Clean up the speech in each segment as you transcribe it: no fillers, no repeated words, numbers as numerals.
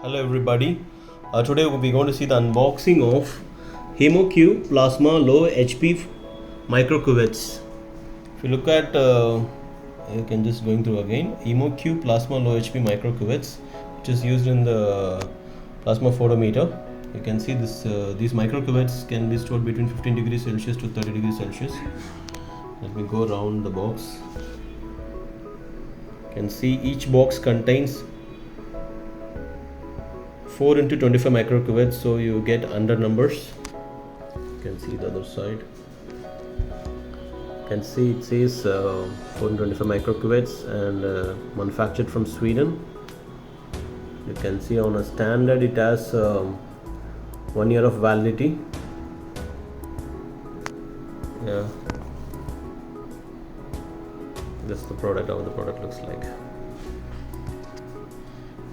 Hello everybody. Today we're going to see the unboxing of HemoCue Plasma Low HP Microcuvettes. If you look at, you can just going through again, HemoCue Plasma Low HP Microcuvettes, which is used in the plasma photometer. You can see this. These microcuvettes can be stored between 15 degrees Celsius to 30 degrees Celsius. Let me go around the box. You can see each box contains 4 into 25 microcuvettes, so you get under numbers. You can see the other side. You can see it says 4 into 25 microcuvettes and manufactured from Sweden. You can see on a standard it has 1 year of validity. Yeah, that's the product, how the product looks like.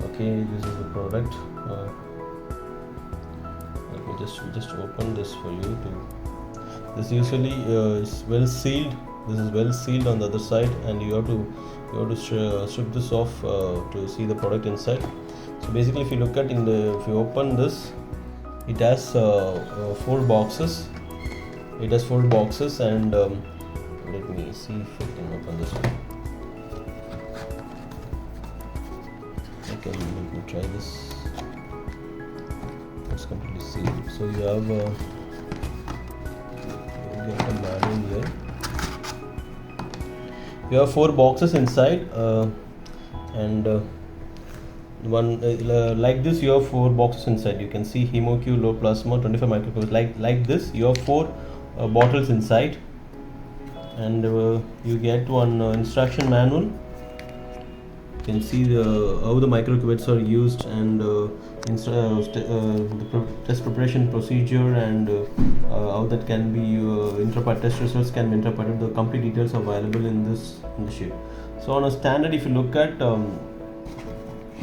Okay, this is the product. Let me just open this for you to. This usually is well sealed. This is well sealed on the other side, and you have to strip this off to see the product inside. So basically, if you look at if you open this, it has 4 boxes. It has 4 boxes, and let me see if I can open this one. Let me try this. It's completely sealed. So you have you get a manual here. You have 4 boxes inside, and one like this. You have 4 boxes inside. You can see HemoCue Low Plasma 25 microcuvettes. Like this, you have 4 bottles inside, and you get one instruction manual. You can see how the microcuvettes are used, and the test preparation procedure, and how that can be interpreted. Test results can be interpreted. The complete details are available in the sheet. So on a standard, if you look at okay,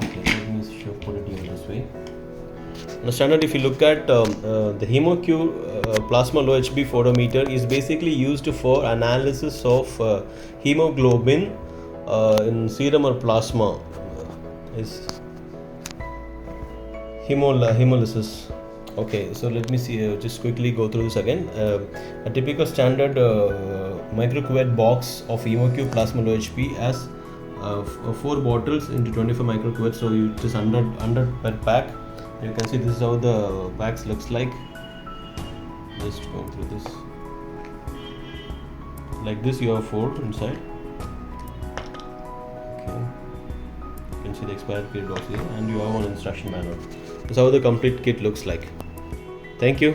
let me put it here this way. On a standard, if you look at the HemoCue Plasma Low HB photometer is basically used for analysis of hemoglobin in serum or plasma. Is hemolysis. Okay, so let me see, just quickly go through this again. A typical standard microcuvette box of HemoCue Plasma Low HP has 4 bottles into 25 microcuvettes, so you just under per pack. You can see this is how the packs looks like. Just go through this. Like this, you have 4 inside. Okay, you can see the expired period also here, and you have one instruction manual. This is how the complete kit looks like. Thank you.